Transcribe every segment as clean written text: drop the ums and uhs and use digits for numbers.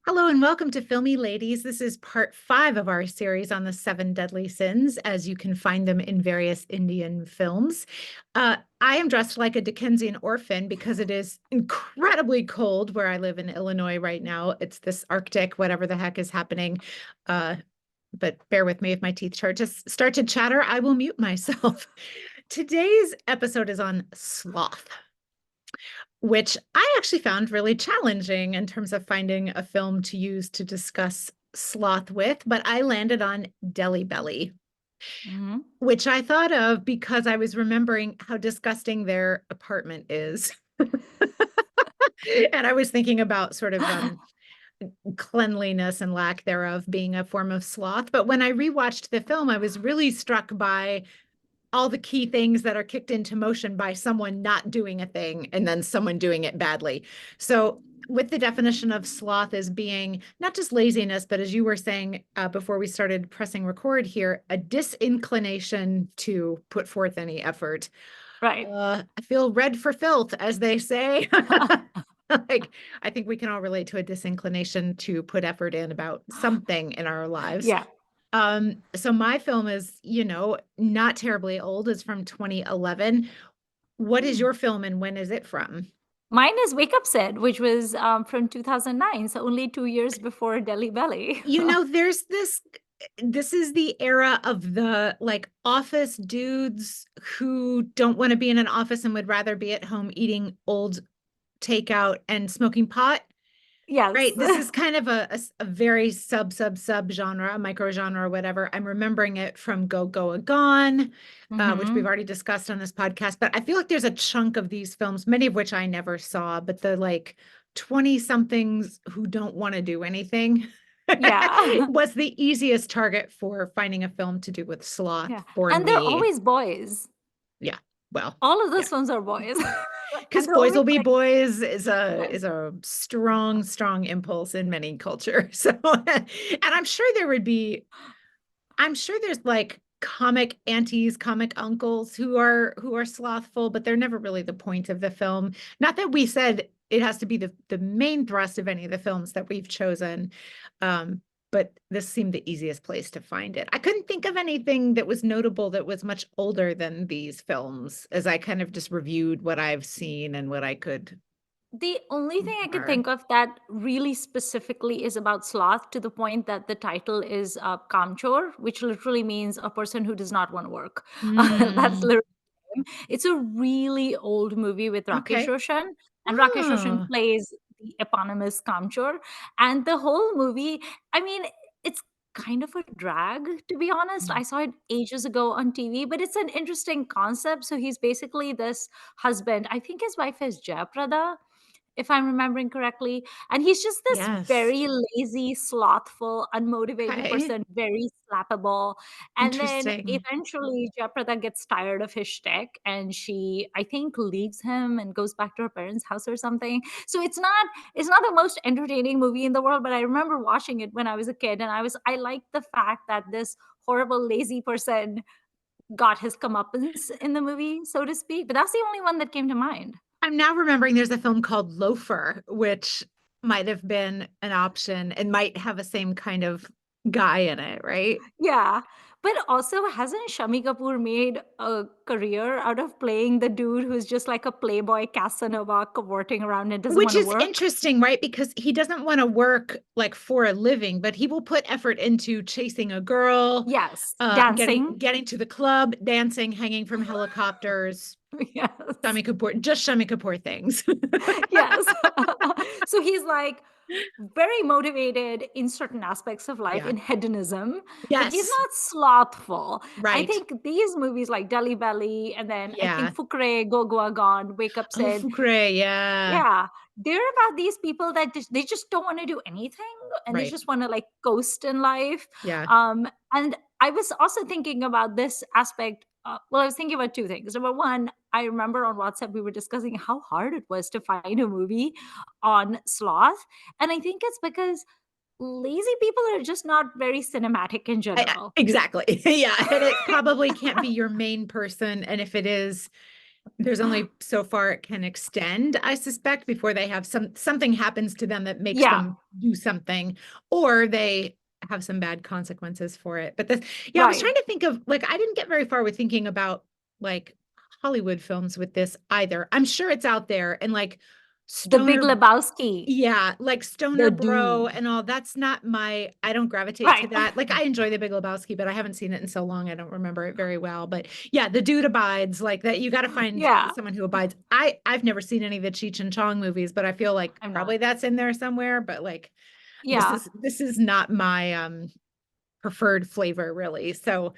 Hello and welcome to Filmy Ladies. This is part 5 of our series on the 7 deadly sins, as you can find them in various Indian films. I am dressed like a Dickensian orphan because it is incredibly cold where I live in Illinois right now. It's this Arctic, whatever the heck is happening. Uh, but bear with me if my teeth start to chatter, I will mute myself. Today's episode is on sloth, which I actually found really challenging in terms of finding a film to use to discuss sloth with, but I landed on Delhi Belly, Mhm. which I thought of because I was remembering how disgusting their apartment is. And I was thinking about sort of cleanliness and lack thereof being a form of sloth. But when I rewatched the film, I was really struck by all the key things that are kicked into motion by someone not doing a thing and then someone doing it badly. So, with the definition of sloth as being not just laziness, but as you were saying before we started pressing record here, a disinclination to put forth any effort. Right. I feel red for filth, as they say. Like, I think we can all relate to a disinclination to put effort in about something in our lives. Yeah. So my film is, not terribly old. It's from 2011. What is Mm. your film and when is it from? Mine is Wake Up Sid, which was, from 2009, so only 2 years before Delhi Belly. There's this is the era of the like office dudes who don't want to be in an office and would rather be at home eating old takeout and smoking pot. Yes. Right. This is kind of a very sub genre, a micro genre or whatever. I'm remembering it from Go Go Gone, which we've Mhm. already discussed on this podcast. But I feel like there's a chunk of these films, many of which I never saw, but the like 20 somethings who don't want to do anything Yeah. was the easiest target for finding a film to do with sloth Yeah, for and they're me. always boys. Yeah. Well, All of yeah. those films are boys. Because And they're boys always will be like boys is a yes. is a strong impulse in many cultures. So and I'm sure there's like comic aunties, comic uncles who are slothful, but they're never really the point of the film. Not that we said it has to be the main thrust of any of the films that we've chosen. But this seemed the easiest place to find it. I couldn't think of anything that was notable that was much older than these films as I kind of just reviewed what I've seen and what I could The only thing I could remember. think of that really specifically is about sloth to the point that the title is kamchor, which literally means a person who does not want to work. That's Mm, literally it's a really old movie with Rakesh okay. Roshan, and Rakesh Roshan Oh, plays the eponymous kamchor. And the whole movie, I mean, it's kind of a drag, to be honest. mm, I saw it ages ago on TV, but it's an interesting concept. So he's basically this husband. I think his wife is Jayaprada, if I'm remembering correctly. And he's just this yes. very lazy, slothful, unmotivated Okay. person, very slappable. And then Interesting. eventually Jayaprada gets tired of his shtick and she, I think, leaves him and goes back to her parents' house or something. So it's not the most entertaining movie in the world, but I remember watching it when I was a kid and I liked the fact that this horrible lazy person got his comeuppance in the movie, so to speak. But that's the only one that came to mind. I'm now remembering there's a film called Loafer, which might have been an option and might have the same kind of guy in it, right? Yeah, but also hasn't Shami Kapoor made a career out of playing the dude who's just like a playboy Casanova cavorting around and doesn't Which wanna is work? interesting, right? Because he doesn't want to work like for a living, but he will put effort into chasing a girl, Yes, getting dancing. getting to the club, dancing, hanging from helicopters, Yes. Shami Kapoor, just Shami Kapoor things. Yes. So he's like very motivated in certain aspects of life, Yeah. in hedonism, but he's Yes. not slothful. I Right. think these movies like Delhi Belly and then I think Yeah. Fukre, Go Goa Gone, Wake Up Oh, Sid. Fukre. Yeah. Yeah, they're about these people that they just don't wanna do anything, and they Right. just wanna, like, coast in life, Yeah. and I was also thinking about this aspect, well, I was thinking about 2 things. Number 1, I remember on WhatsApp we were discussing how hard it was to find a movie on sloth, and I think it's because lazy people are just not very cinematic in general. Exactly. Yeah. And it probably can't be your main person. And if it is, There's only so far it can extend, I suspect, before they have something happens to them that makes Yeah, them do something, or they have some bad consequences for it. But yeah, I was right. trying to think of like I didn't get very far with thinking about like Hollywood films with this either. I'm sure it's out there and like The Big Stoner Lebowski, yeah, like the Stoner Bro dude. and all, that's not I don't gravitate Right. to that. Like I enjoy The Big Lebowski, but I haven't seen it in so long, I don't remember it very well. But yeah, The Dude Abides, like that you got to find Yeah, someone who abides. I've never seen any of the Cheech and Chong movies, but I feel like I'm not. probably that's in there somewhere, but like Yeah. this is not my preferred flavor really. So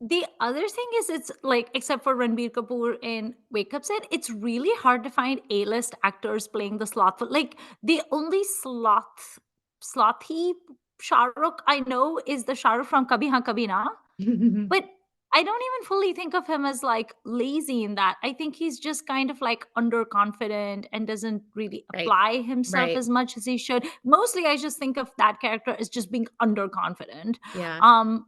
The other thing is it's like except for Ranbir Kapoor in Wake Up Sid, it's really hard to find A-list actors playing the slothful. Like the only slothy Shah Rukh I know is the Shah Rukh from Kabhi Haan Kabhi Na. But I don't even fully think of him as like lazy in that. I think he's just kind of like underconfident and doesn't really right, apply himself right. as much as he should. Mostly I just think of that character as just being underconfident. Yeah.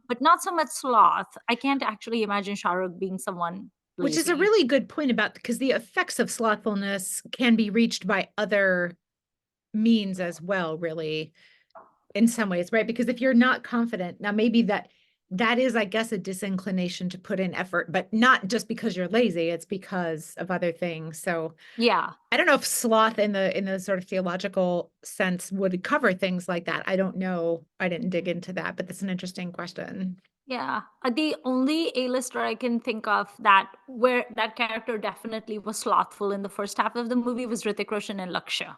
But not so much sloth. I can't actually imagine Shah Rukh being someone Which is a lazy. really good point about because the effects of slothfulness can be reached by other means as well, really, in some ways, right? Because if you're not confident, now maybe that is, I guess, a disinclination to put in effort, but not just because you're lazy, it's because of other things. So Yeah. I don't know if sloth in the sort of theological sense would cover things like that. I don't know. I didn't dig into that, but that's an interesting question. Yeah. The only A-lister I can think of that where that character definitely was slothful in the first half of the movie was Hrithik Roshan and Lakshya.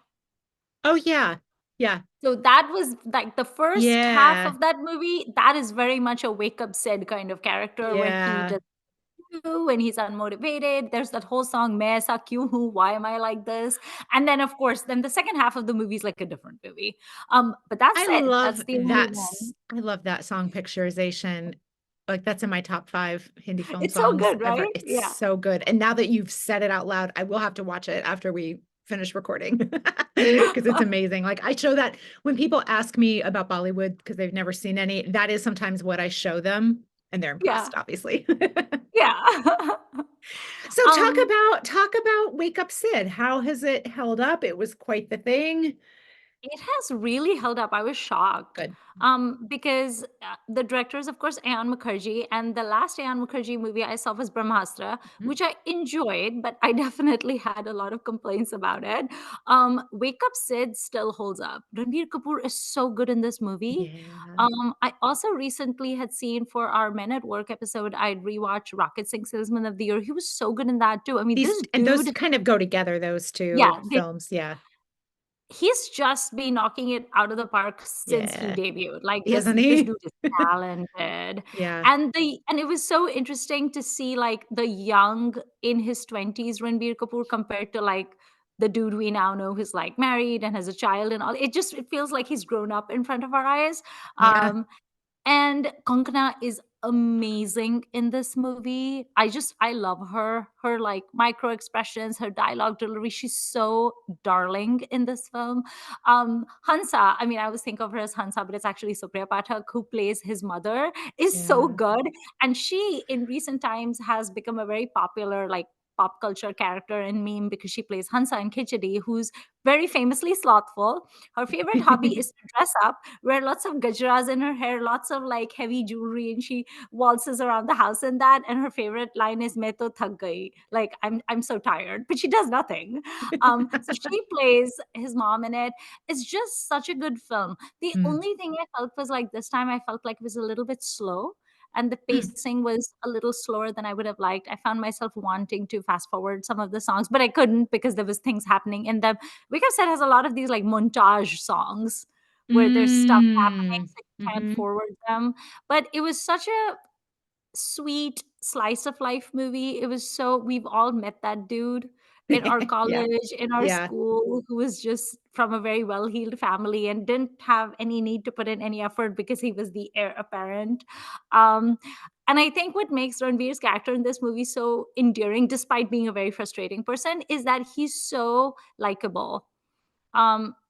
Oh yeah. Yeah. So that was like the first half Yeah. of that movie, that is very much a wake up Sid kind of character where he Yeah. does and he's unmotivated. There's that whole song, Main Aisa Kyun Hu? Why am I like this? And then of course, then the second half of the movie is like a different movie. But that's it. That's the only one. I love that song picturization. Like that's in my top 5 Hindi film It's so songs good, ever. right? It's Yeah. so good. And now that you've said it out loud, I will have to watch it after we finish recording because it's amazing. Like I show that when people ask me about Bollywood because they've never seen any, that is sometimes what I show them and they're Yeah. impressed, obviously. Yeah. So um talk about Wake Up Sid. How has it held up? It was quite the thing. It has really held up. I was shocked. Good. Because the director is, of course, Ayan Mukherjee, and the last Ayan Mukherjee movie I saw was Brahmastra, Mhm. which I enjoyed, but I definitely had a lot of complaints about it. Wake Up Sid still holds up. Ranbir Kapoor is so good in this movie. Yeah. I also recently had seen for our Men at Work episode, I'd rewatched Rocket Singh Salesman of the Year. He was so good in that too. I mean, These this and those dude, kind of go together, those yeah, 2 films, yeah. he's just been knocking it out of the park since he Yeah. debuted. Like Isn't this he? dude is talented. Yeah. And it was so interesting to see like the young in his 20s Ranbir Kapoor compared to like the dude we now know who's like married and has a child and all. It feels like he's grown up in front of our eyes. Yeah. Um and Konkona is amazing in this movie. I love her. Her like micro expressions, her dialogue delivery. She's so darling in this film. Hansa, I mean, I always think of her as Hansa, but it's actually Supriya Pathak who plays his mother, is so Yeah. good. And she, in recent times, has become a very popular like pop culture character and meme because she plays Hansa in Khichdi, who's very famously slothful. Her favorite hobby is to dress up, wear lots of gajras in her hair, lots of like heavy jewelry, and she waltzes around the house in that. And her favorite line is "Main to thak gayi," like I'm so tired, but she does nothing. So she plays his mom in it. It's just such a good film. The Mm. only thing I felt was like this time I felt like it was a little bit slow. And the pacing was a little slower than I would have liked. I found myself wanting to fast forward some of the songs, but I couldn't because there was things happening in them. Wake Up Set has a lot of these like montage songs where there's stuff happening, Mm. so you can't Mhm. forward them. But it was such a sweet slice of life movie. It was so we've all met that dude in our Yeah. college, in our Yeah. school, who was just from a very well-heeled family and didn't have any need to put in any effort because he was the heir apparent. Um, and I think what makes Ranveer's character in this movie so endearing, despite being a very frustrating person, is that he's so likable.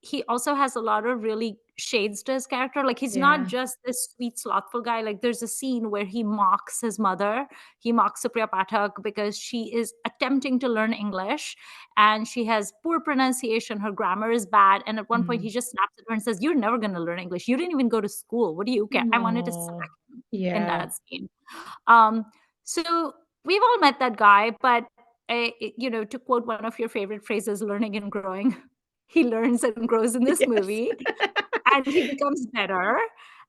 He also has a lot of really shades to his character. Like he's not Yeah. just this sweet, slothful guy. Like there's a scene where he mocks his mother. He mocks Supriya Pathak because she is attempting to learn English and she has poor pronunciation. Her grammar is bad. And at one point, he Mm. just snaps at her and says, "You're never going to learn English. You didn't even go to school. What do you care?" I wanted to smack Oh, him in yeah. that scene. Um, so we've all met that guy, but to quote one of your favorite phrases, learning and growing, he learns and grows in this Yes. movie and he becomes better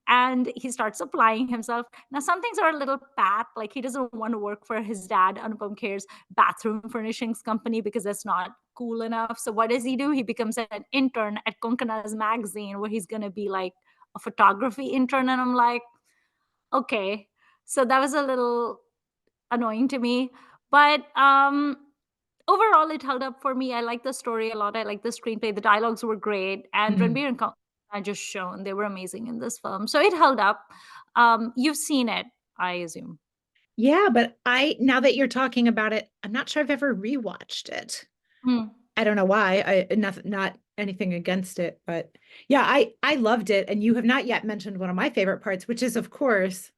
and he starts applying himself. Now, some things are a little pat, like he doesn't want to work for his dad, Anupam Kher's bathroom furnishings company because that's not cool enough. So, what does he do? He becomes an intern at Konkana's magazine where he's going to be like a photography intern. And I'm like, okay. So, that was a little annoying to me. But overall, it held up for me. I like the story a lot. I like the screenplay. The dialogues were great, and Mhm. Ranbir and I just shown they were amazing in this film. So it held up. You've seen it, I assume. Yeah, but now that you're talking about it, I'm not sure I've ever rewatched it. Mm. I don't know why. Not anything against it, but yeah, I loved it. And you have not yet mentioned one of my favorite parts, which is of course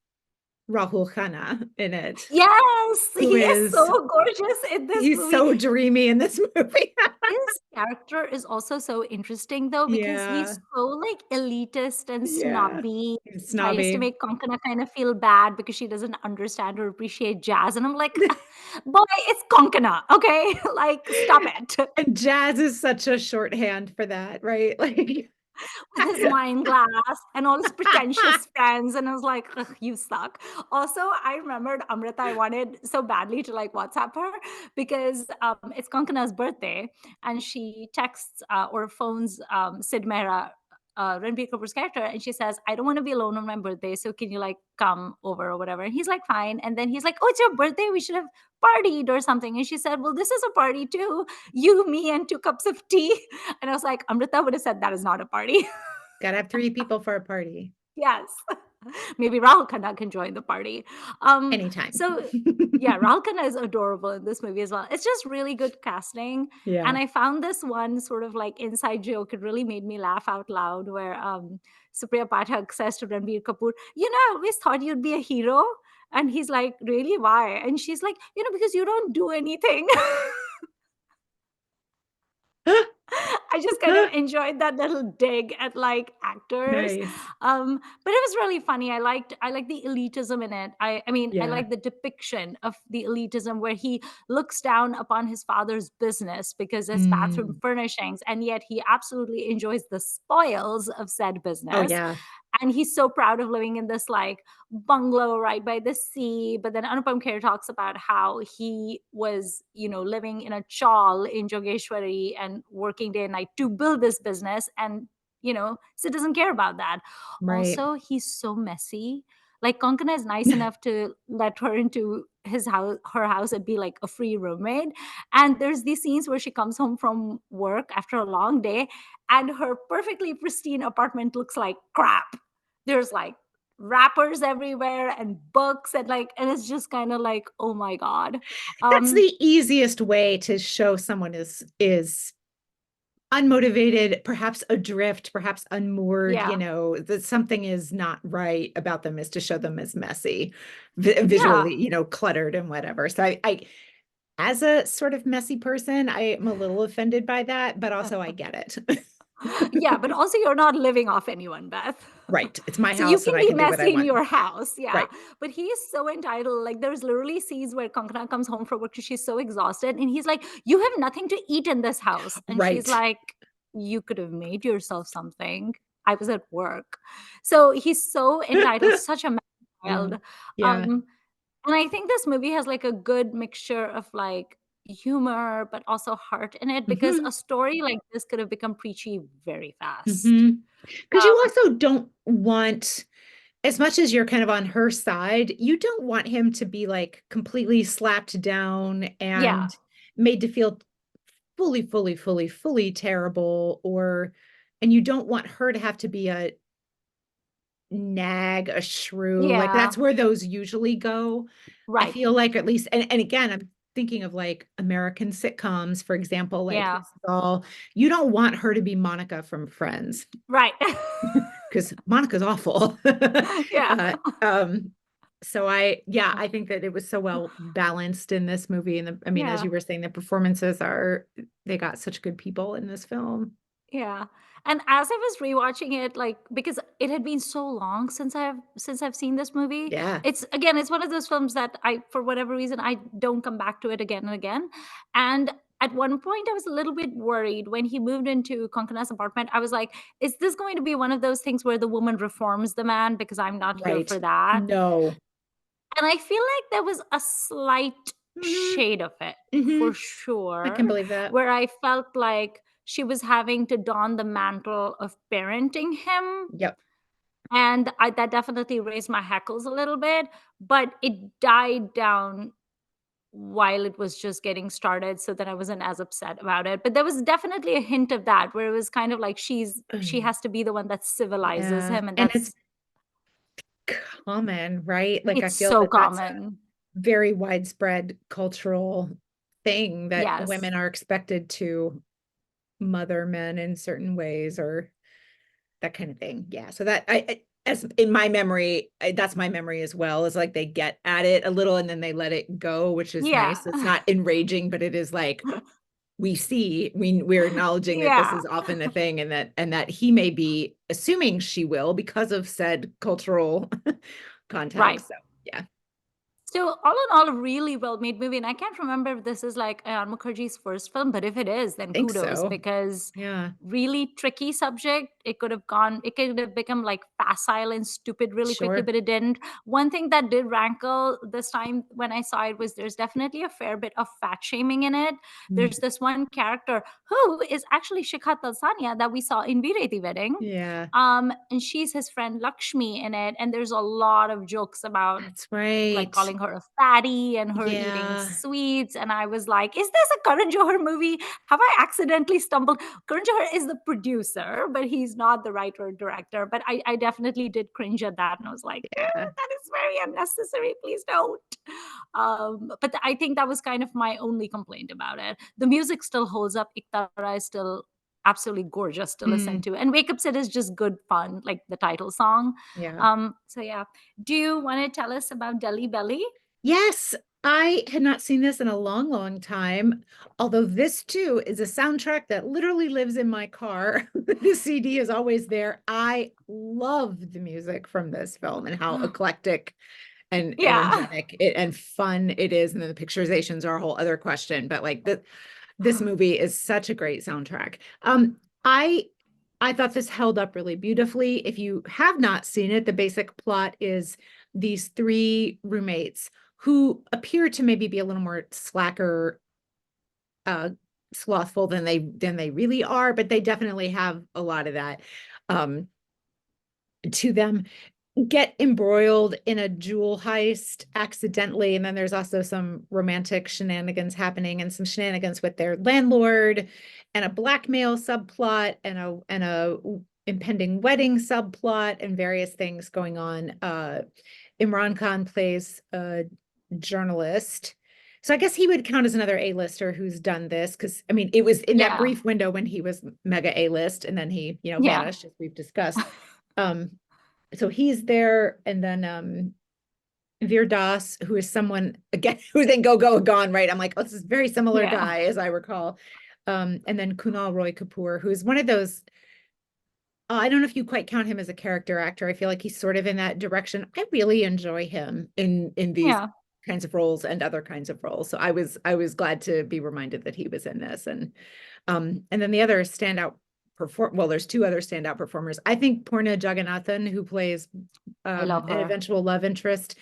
Rahul Khanna in it, Yes, who he is is so gorgeous in this he's movie. so dreamy in this movie. His character is also so interesting though because Yeah, he's so like elitist and yeah. snobby. He's He tries to snobby. make Konkana kind of feel bad because she doesn't understand or appreciate jazz. And I'm like, boy, it's Konkana, okay? Like, stop it. And jazz is such a shorthand for that, right? Like With his wine glass and all his pretentious friends. And I was like, ugh, you suck. Also, I remembered Amrita, I wanted so badly to like WhatsApp her because it's Konkana's birthday and she texts or phones Sid Mehra, Ranbir Kapoor's character, and she says, "I don't want to be alone on my birthday, so can you like come over or whatever?" And he's like, "Fine." And then he's like, "Oh, it's your birthday. We should have partied or something." And she said, "Well, this is a party too. You, me, and 2 cups of tea." And I was like, Amrita would have said that is not a party. gotta have three people for a party Yes. Maybe Rahul Khanna can join the party. Um, anytime. so yeah, Rahul Khanna is adorable in this movie as well. It's just really good casting. Yeah. And I found this one sort of like inside joke. It really made me laugh out loud where Supriya Pathak says to Ranbir Kapoor, I always thought you'd be a hero. And he's like, really, why? And she's like, because you don't do anything. I just kind of enjoyed that little dig at like actors. Nice. But it was really funny. I like the elitism in it. I mean, I Yeah. like the depiction of the elitism where he looks down upon his father's business because it's bathroom Mm. furnishings, and yet he absolutely enjoys the spoils of said Oh, business. yeah. And he's so proud of living in this like bungalow right by the sea. But then Anupam Kher talks about how he was, living in a chawl in Jogeshwari and working day and night to build this business. And, so doesn't care about that. Right. Also, he's so messy. Like Konkana is nice enough to let her into her house and be like a free roommate. And there's these scenes where she comes home from work after a long day and her perfectly pristine apartment looks like crap. There's like wrappers everywhere and books and it's just kind of like, oh my god. That's um the easiest way to show someone is unmotivated, perhaps adrift, perhaps unmoored, yeah, that something is not right about them is to show them as messy, yeah. visually, cluttered and whatever. So I as a sort of messy person, I am a little offended by that, but also I get it. Yeah, but also you're not living off anyone, Beth. Right. It's my So you house can and I be can do what I messy in want. your house, yeah. Right. But he is so entitled. Like there's literally scenes where Kankana comes home from work because she's so exhausted, and he's like, "You have nothing to eat in this house," and she's Right. like, "You could have made yourself something. I was at work." So he's so entitled, such a man Yeah. child. Yeah. Um, and I think this movie has like a good mixture of like humor but also heart in it because a Mhm. story like this could have become preachy very fast. Mhm. Because you Um, also don't want, as much as you're kind of on her side, you don't want him to be like completely slapped down yeah, and made to feel fully, fully, fully, fully terrible, and you don't want her to have to be a nag, a shrew. Like yeah, that's where those usually go. I right. feel like at least, and again, I'm thinking of like American sitcoms, for example, like Yeah. this is all, you don't want her to be Monica from Friends Right. because Monica's awful. Yeah. uh, um, so yeah, I think that it was so well balanced in this movie. And I mean, as Yeah. you were saying, the performances are, they got such good people in this film. Yeah. And as I was rewatching it, like because it had been so long since I've seen this movie, Yeah, it's again, it's one of those films that I, for whatever reason, I don't come back to it again and again. And at one point, I was a little bit worried when he moved into Konkana's apartment. I was like, is this going to be one of those things where the woman reforms the man? Because I'm not here right. for that. No. And I feel like there was a slight Hmm. shade of it Hmm. for I can sure, believe that. where I felt like she was having to don the mantle of parenting him. Yep. And that definitely raised my hackles a little bit, but it died down while it was just getting started. So that I wasn't as upset about it. But there was definitely a hint of that where it was kind of like she has to be the one that civilizes Yeah. him. And And it's that's common, right? Like I it's feel so that that's a common. very widespread cultural thing that Yes. women are expected to mother men in certain ways or that kind of thing. Yeah. So that as in my memory, that's my memory as well, is like they get at it a little and then they let it go, which is Yeah. nice. It's not enraging, but it is like we're acknowledging that this Yeah. is often a thing and that he may be assuming she will because of said cultural Right. context. So yeah, So all in all, a really well made movie, and I can't remember if this is like Ayan Mukherjee's first film, but if it is, I then think kudos so. because Yeah, really tricky subject. It could have become like facile and stupid really quickly, sure. but it didn't. One thing that did rankle this time when I saw it was there's definitely a fair bit of fat shaming in it. Mm, There's this one character who is actually Shikha Talsania that we saw in Vireti Wedding. yeah, And she's his friend Lakshmi in it, and there's a lot of jokes about that's like right. calling her a fatty and her eating Yeah, sweets. And I was like, is this a Karan Johar movie? Have I accidentally stumbled? Karan Johar is the producer, but he's not the writer or director. But I definitely did cringe at that. And I was like, yeah. that is very unnecessary. Please don't. But I think that was kind of my only complaint about it. The music still holds up. Iktara is still absolutely gorgeous to listen Mm, to. And Wake Up Sid is just good fun, like the title song. yeah. So yeah, do you want to tell us about Delhi Belly? Yes, I had not seen this in a long, long time. Although this too is a soundtrack that literally lives in my car. The CD is always there. I love the music from this film and how eclectic and Yeah. energetic and fun it is. And then the picturizations are a whole other question. But like this movie is such a great soundtrack. I I thought this held up really beautifully. If you have not seen it, the basic plot is these three roommates who appear to maybe be a little more slacker, uh, slothful than they really are, but they definitely have a lot of that to them. Get embroiled in a jewel heist accidentally, and then there's also some romantic shenanigans happening and some shenanigans with their landlord and a blackmail subplot and a impending wedding subplot and various things going on. Imran Khan plays a journalist. So I guess he would count as another A-lister who's done this because I mean it was in that Yeah. brief window when he was mega A-list and then he, Yeah. vanished as we've discussed. Um, so he's there, and then Veer Das, who is someone again who then go gone, right? I'm like, oh, this is a very similar Yeah. guy as I recall. And then Kunal Roy Kapoor, who's one of those. I don't know if you quite count him as a character actor. I feel like he's sort of in that direction. I really enjoy him in these Yeah. kinds of roles and other kinds of roles. So I was glad to be reminded that he was in this. And then the other standout well, there's two other standout performers. I think Purna Jagannathan, who plays I love an her. eventual love interest,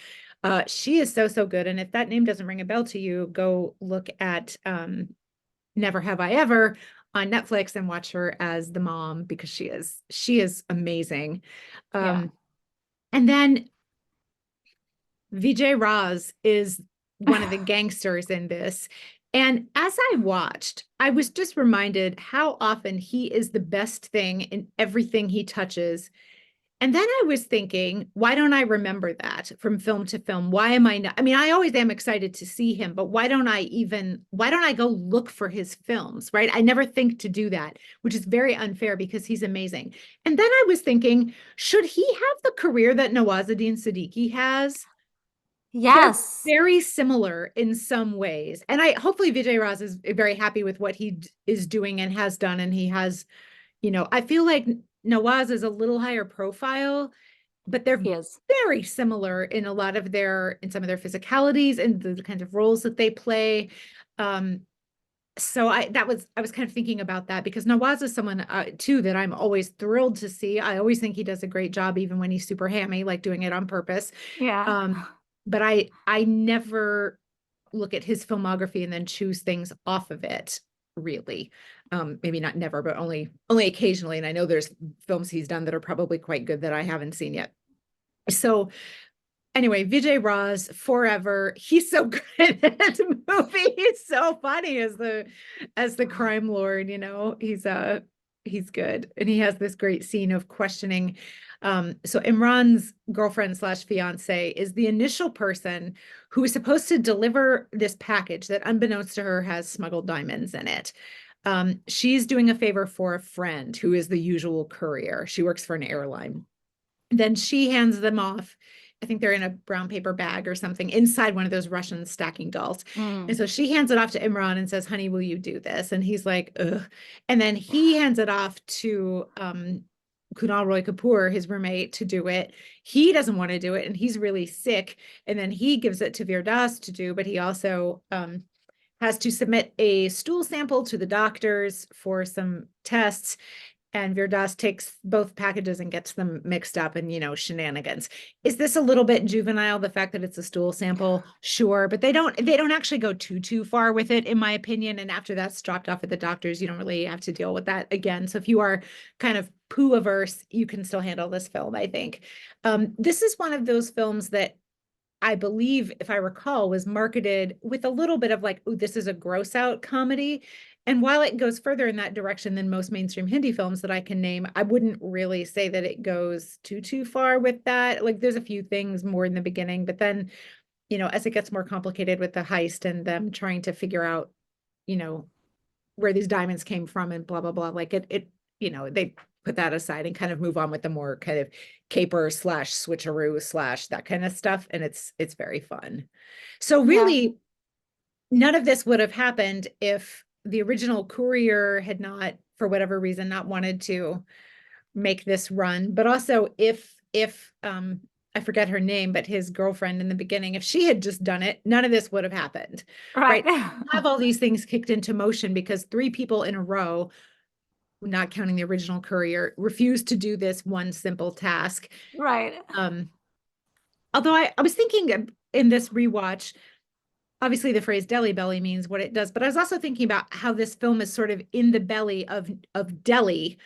she is so, so good. And if that name doesn't ring a bell to you, go look at Never Have I Ever on Netflix and watch her as the mom because she is amazing. Yeah. Um, and then Vijay Raaz is one of the gangsters in this. And as I watched, I was just reminded how often he is the best thing in everything he touches. And then I was thinking, why don't I remember that from film to film? Why am I not? I mean, I always am excited to see him, but why don't I go look for his films, right? I never think to do that, which is very unfair because he's amazing. And then I was thinking, should he have the career that Nawazuddin Siddiqui has? They're Yes. very similar in some ways. And I hopefully Vijay Raaz is very happy with what he is doing and has done. And he has, I feel like Nawaz is a little higher profile, but they're He is. very similar in in some of their physicalities and the kinds of roles that they play. Um, so I was kind of thinking about that because Nawaz is someone too that I'm always thrilled to see. I always think he does a great job, even when he's super hammy, like doing it on purpose. Yeah. But I never look at his filmography and then choose things off of it, really. Maybe not never, but only occasionally. And I know there's films he's done that are probably quite good that I haven't seen yet. So anyway, Vijay Raaz forever. He's so good in that movie. He's so funny as the crime lord, he's good. And he has this great scene of questioning. So Imran's girlfriend slash fiance is the initial person who is supposed to deliver this package that, unbeknownst to her, has smuggled diamonds in it. She's doing a favor for a friend who is the usual courier. She works for an airline. Then she hands them off. I think they're in a brown paper bag or something inside one of those Russian stacking dolls. And Mm. so she hands it off to Imran and says, "Honey, will you do this?" And he's like, "Ugh." And then he hands it off to Kunal Roy Kapoor, his roommate, to do it. He doesn't want to do it, and he's really sick. And then he gives it to Veer Das to do, but he also has to submit a stool sample to the doctors for some tests. And Virdas takes both packages and gets them mixed up and, shenanigans. Is this a little bit juvenile, the fact that it's a stool sample? Sure, but they don't actually go too far with it, in my opinion. And after that's dropped off at the doctors, you don't really have to deal with that again. So if you are kind of poo averse, you can still handle this film, I think. This is one of those films that I believe, if I recall, was marketed with a little bit of like, "Ooh, this is a gross out comedy." And while it goes further in that direction than most mainstream Hindi films that I can name, I wouldn't really say that it goes too far with that. Like, there's a few things more in the beginning, but then, as it gets more complicated with the heist and them trying to figure out, you know, where these diamonds came from and blah blah blah, like they put that aside and kind of move on with the more kind of caper slash switcheroo slash that kind of stuff, and it's very fun. So Yeah. really, none of this would have happened if the original courier had not, for whatever reason, not wanted to make this run, but also if I forget her name, but his girlfriend in the beginning, if she had just done it, none of this would have happened, Right. right? Have all these things kicked into motion because three people in a row, not counting the original courier, refused to do this one simple task. Right. Um, Although I was thinking in this rewatch, obviously the phrase Delhi belly means what it does, but I was also thinking about how this film is sort of in the belly of Delhi.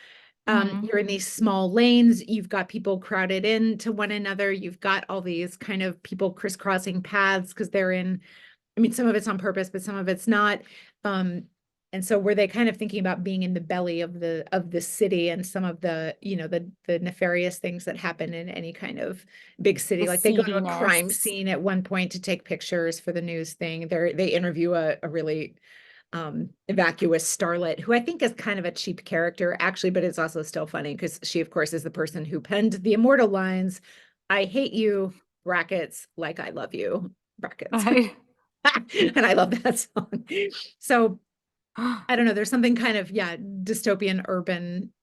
Mm. You're in these small lanes, you've got people crowded into one another, you've got all these kind of people crisscrossing paths because they're in, I mean, some of it's on purpose, but some of it's not. Um, and so were they kind of thinking about being in the belly of the city and some of the nefarious things that happen in any kind of big city? The Like they go to a crime seediness. scene at one point to take pictures for the news thing. They interview a really vacuous starlet who I think is kind of a cheap character actually, but it's also still funny because she, of course, is the person who penned the immortal lines, "I hate you," brackets, "like I love you," brackets. Right. And I love that song. So I don't know, there's something kind of, yeah, dystopian urban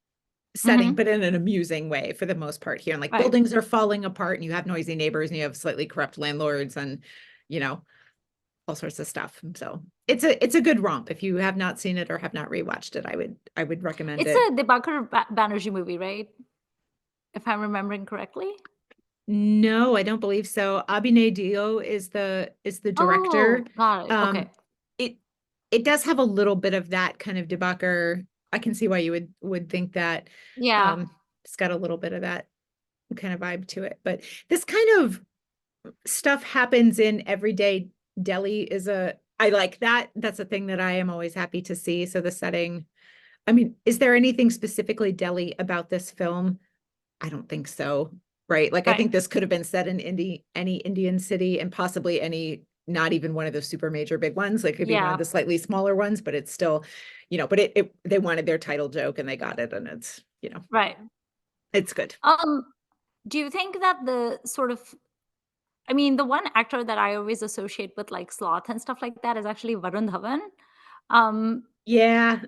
setting, Hmm. but in an amusing way for the most part here. And like Right. buildings are falling apart and you have noisy neighbors and you have slightly corrupt landlords and, you know, all sorts of stuff. So it's a good romp. If you have not seen it or have not rewatched it, I would recommend It's it. a Debakar Banerjee movie, right? If I'm remembering correctly. No, I don't believe so. Abhinay Dio is the director. Oh, got it. Okay. Um, it it does have a little bit of that kind of debaucher. I can see why you would think that. Yeah. Um, it's got a little bit of that kind of vibe to it. But this kind of stuff happens in everyday Delhi I like that. That's a thing that I am always happy to see. So the setting, I mean, is there anything specifically Delhi about this film? I don't think so. Right. Like I Right. think this could have been set in any Indian city and possibly any, not even one of the super major big ones. Like could be one of Yeah. the slightly smaller ones, but it's still, but they wanted their title joke and they got it, and it's, Right. it's good. Um, do you think that the sort of I mean, the one actor that I always associate with like Sloth and stuff like that is actually Varun Dhawan. Um, Yeah.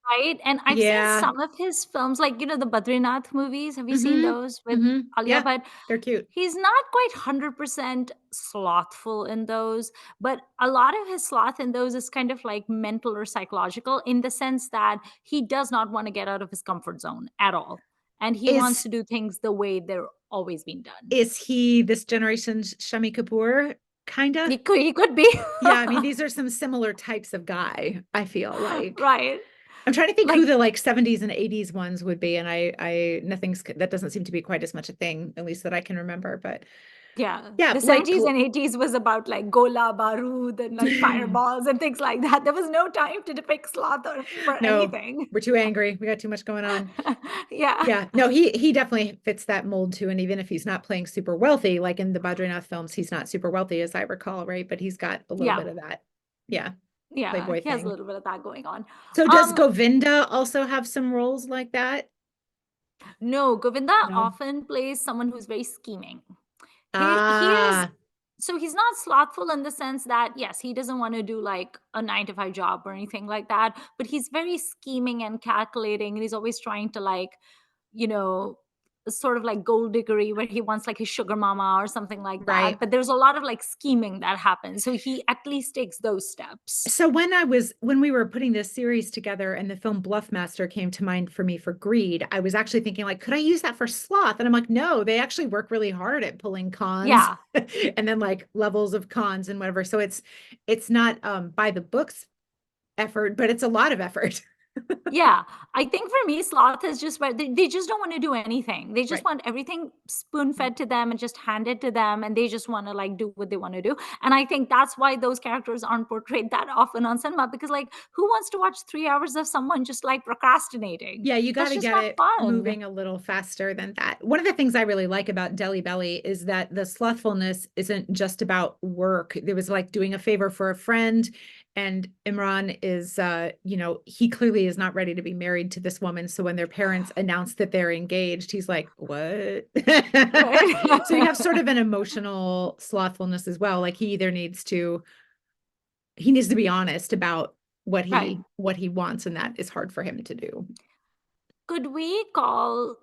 right? And I've seen Yeah. some of his films, like, the Badrinath movies. Have you seen Mm-hmm. those with Mm-hmm. Alia Yeah. Bhatt? They're cute. He's not quite 100% slothful in those, but a lot of his sloth in those is kind of like mental or psychological in the sense that he does not want to get out of his comfort zone at all. And he wants Is to do things the way they're always been done. is he this generation's Shami Kapoor? Kinda. He could be. Yeah, I mean, these are some similar types of guy, I feel like. Right. I'm trying to think Like, who the like 70s and 80s ones would be, and that doesn't seem to be quite as much a thing, at least that I can remember. But yeah, yeah, the like 70s and 80s was about like Gola, Barood, and like fireballs and things like that. There was no time to depict sloth or for no, anything. we're too angry. We got too much going on. Yeah. Yeah, no, he definitely fits that mold too. And even if he's not playing super wealthy, like in the Badrinath films, he's not super wealthy, as I recall, right? But he's got a little Yeah. bit of that, yeah, Yeah. playboy He has a thing. little bit of that going on. So does Um, Govinda also have some roles like that? no, Govinda No. often plays someone who's very scheming. He is Ah, so he's not slothful in the sense that yes, he doesn't want to do like a 9 to 5 job or anything like that, but he's very scheming and calculating, and he's always trying to like, you know, sort of like gold diggery where he wants like his sugar mama or something like that. right. But there's a lot of like scheming that happens. So he at least takes those steps. So when we were putting this series together and the film Bluffmaster came to mind for me for greed, I was actually thinking like, could I use that for sloth? And I'm like, no, they actually work really hard at pulling cons Yeah. and then like levels of cons and whatever. So it's not by the books effort, but it's a lot of effort. Yeah, I think for me, sloth is just where they just don't want to do anything. They just Right. want everything spoon fed to them and just handed to them, and they just want to like do what they want to do. And I think that's why those characters aren't portrayed that often on cinema because, like, who wants to watch 3 hours of someone just like procrastinating? Yeah, you got That's to just get not it fun. moving a little faster than that. One of the things I really like about Delhi Belly is that the slothfulness isn't just about work. There was like doing a favor for a friend, and Imran is, he clearly is not ready to be married to this woman. So when their parents announce that they're engaged, he's like, "What?" So you have sort Right. of an emotional slothfulness as well. Like he needs to be honest about what Right. he wants, and that is hard for him to do. Could we call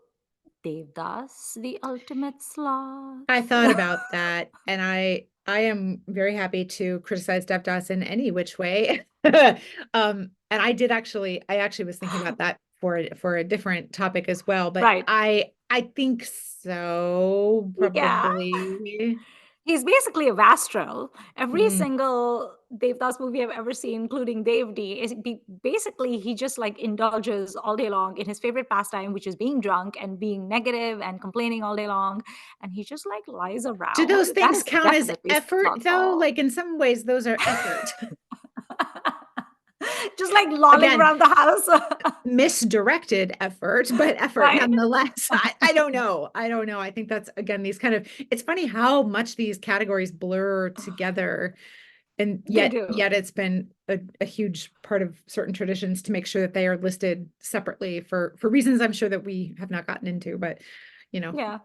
Devdas the ultimate sloth? I thought about that, and I am very happy to criticize Devdas in any which way. And I actually was thinking about that for a different topic as well, but Right. I think so, Yeah. probably. He's basically a wastrel. Every Mm, single Devdas movie I've ever seen, including Dev D, basically he just like indulges all day long in his favorite pastime, which is being drunk and being negative and complaining all day long. And he just like lies do those around. That things is count as definitely effort though? thoughtful. Like in some ways, those are effort. Just like lolling Again, around the house. misdirected effort, but effort Right? nonetheless. I don't know. I don't know. I think that's again these kind of, it's funny how much these categories blur together. And They yet do. it's been a huge part of certain traditions to make sure that they are listed separately for reasons I'm sure that we have not gotten into, but you know, Yeah.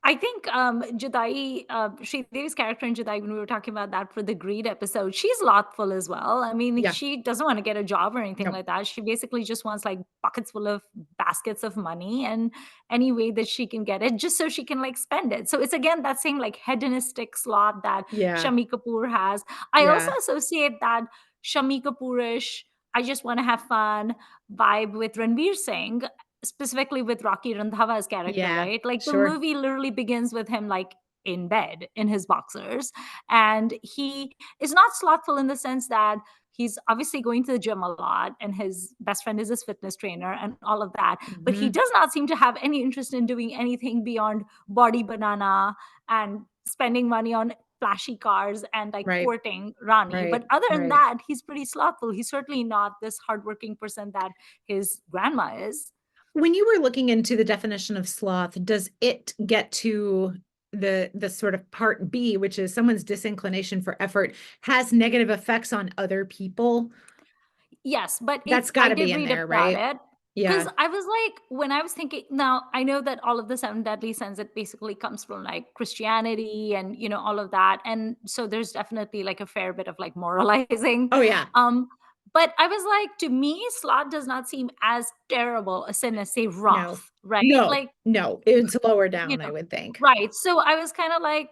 I think Judai, Devi's character in Judai, when we were talking about that for the greed episode, she's lothful as well. I mean, yeah, she doesn't want to get a job or anything no, like that. She basically just wants like buckets full of baskets of money and any way that she can get it, just so she can like spend it. So it's again that same like hedonistic sloth that yeah, Shami Kapoor has. I also yeah, associate that Shami Kapoorish, I just want to have fun vibe with Ranveer Singh, specifically with Rocky Randhava's character, yeah, right? Like the sure. movie literally begins with him like in bed in his boxers. And he is not slothful in the sense that he's obviously going to the gym a lot and his best friend is his fitness trainer and all of that. But he Hmm. does not seem to have any interest in doing anything beyond body banana and spending money on flashy cars and like Right, courting Rani. right, But other than right. that, he's pretty slothful. He's certainly not this hardworking person that his grandma is. When you were looking into the definition of sloth, does it get to the sort of part B, which is someone's disinclination for effort has negative effects on other people? Yes, but That's got I to be did in read there, about right? it because Yeah. I was like, when I was thinking, now I know that all of the seven deadly sins, it basically comes from like Christianity and, all of that. And so there's definitely like a fair bit of like moralizing. Oh yeah. Um, but I was like, to me, sloth does not seem as terrible a sin as say No. wrath, right? No. Like, No. It's lower you down, I know, would think. right. So I was kind of like,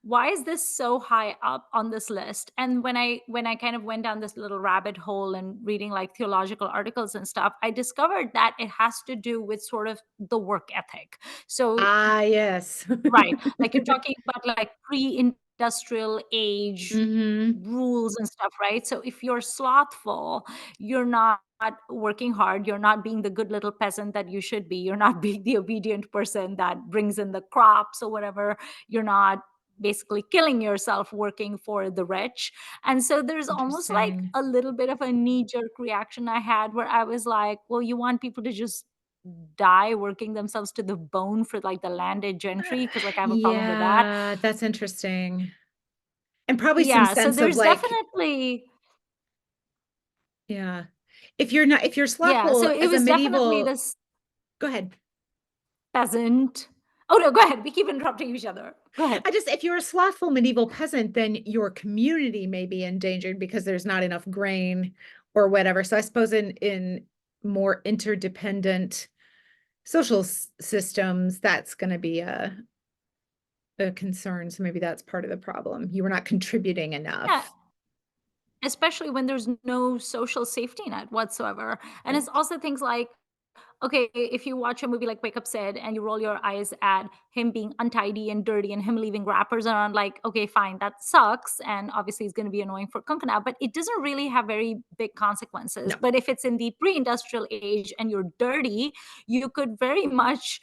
why is this so high up on this list? And when I kind of went down this little rabbit hole and reading like theological articles and stuff, I discovered that it has to do with sort of the work ethic. So Ah, yes. right, like you're talking about like pre-industrial age Hmm. rules and stuff, right? So if you're slothful, you're not working hard, you're not being the good little peasant that you should be, you're not being the obedient person that brings in the crops or whatever, you're not basically killing yourself working for the rich. And so there's almost like Interesting. a little bit of a knee jerk reaction I had where I was like, well, you want people to just die working themselves to the bone for like the landed gentry, because like I have a problem with that. Yeah, that's interesting. And probably some Yeah, so sense of there's like, definitely yeah. If you're yeah, so slothful it as a was definitely medieval, this go ahead. peasant. Oh no, go ahead. We keep interrupting each other. Go ahead. If you're a slothful medieval peasant, then your community may be endangered because there's not enough grain or whatever. So I suppose in more interdependent social systems, that's going to be a concern. So maybe that's part of the problem. You were not contributing Yeah, enough. especially when there's no social safety net whatsoever. And it's Right. also things like, okay, if you watch a movie like Wake Up Sid and you roll your eyes at him being untidy and dirty and him leaving wrappers around, like, okay, fine, that sucks. And obviously, it's going to be annoying for Kunkana, but it doesn't really have very big consequences. No. But if it's in the pre industrial age and you're dirty, you could very much,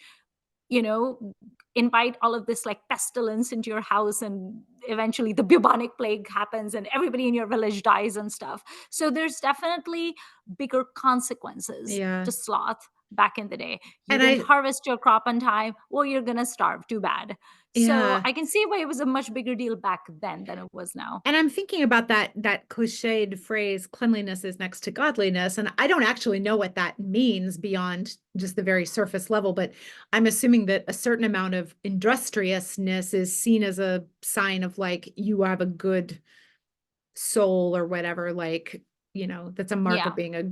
you know, invite all of this like pestilence into your house, and eventually the bubonic plague happens and everybody in your village dies and stuff. So there's definitely bigger consequences Yeah. to sloth back in the day. You And didn't harvest your crop on time, well, you're going to starve, too bad. So yeah. I can see why it was a much bigger deal back then than it was now. And I'm thinking about that cliched phrase, cleanliness is next to godliness. And I don't actually know what that means beyond just the very surface level, but I'm assuming that a certain amount of industriousness is seen as a sign of like you have a good soul or whatever, like, that's a mark of Yeah. being a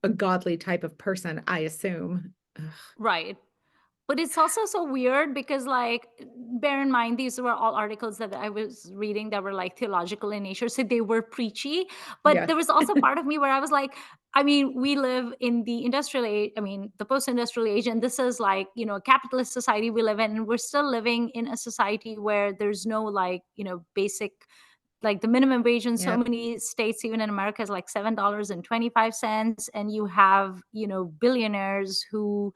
godly type of person, I assume. Ugh, Right. But it's also so weird because, like, bear in mind, these were all articles that I was reading that were like theological in nature. So they were preachy. But yes. there was also part of me where I was like, I mean, we live in the industrial age, I mean, the post industrial age, and this is like, a capitalist society we live in. And we're still living in a society where there's no like, basic, like the minimum wage in so Yep. many states, even in America, is like $7.25. And you have, billionaires who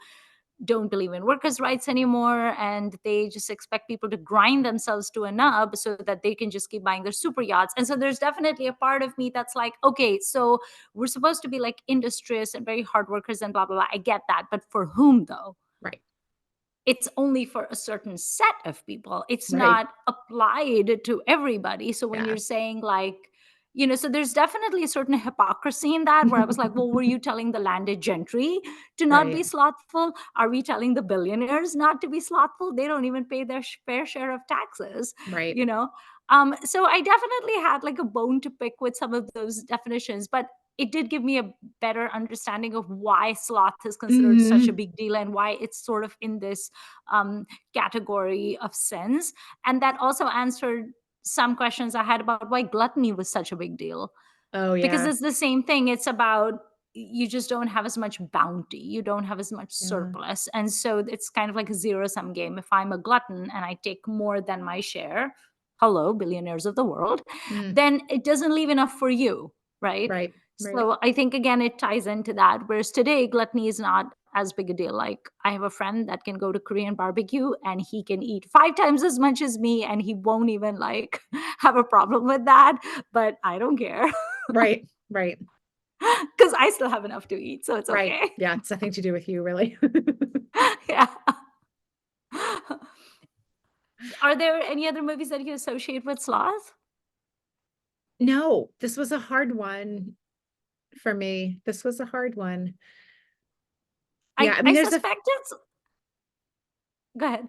don't believe in workers' rights anymore, and they just expect people to grind themselves to a nub so that they can just keep buying their super yachts. And so there's definitely a part of me that's like, okay, so we're supposed to be like industrious and very hard workers and blah blah blah. I get that, but for whom though? Right. It's only for a certain set of people. It's Right. not applied to everybody. So when Yeah. you're saying like, so there's definitely a certain hypocrisy in that where I was like, well, were you telling the landed gentry to not be Right. slothful? Are we telling the billionaires not to be slothful? They don't even pay their fair share of taxes, Right. you know? So I definitely had like a bone to pick with some of those definitions, but it did give me a better understanding of why sloth is considered such a Hmm. big deal and why it's sort of in this category of sins. And that also answered some questions I had about why gluttony was such a big deal. Oh Because yeah. it's the same thing. It's about you just don't have as much bounty. You don't have as much Yeah. surplus. And so it's kind of like a zero sum game. If I'm a glutton and I take more than my share, hello, billionaires of the world, Mm. then it doesn't leave enough for you. Right. Right. Right. So I think again, it ties into that. Whereas today, gluttony is not as big a deal. Like I have a friend that can go to Korean barbecue and he can eat 5 times as much as me and he won't even like have a problem with that. But I don't care. Right. Right. because I still have enough to eat, so it's Right. okay. Yeah, it's nothing to do with you, really. Yeah. Are there any other movies that you associate with sloth? No, this was a hard one for me. This was a hard one. Yeah, I I mean, there's a f suspect it's go ahead.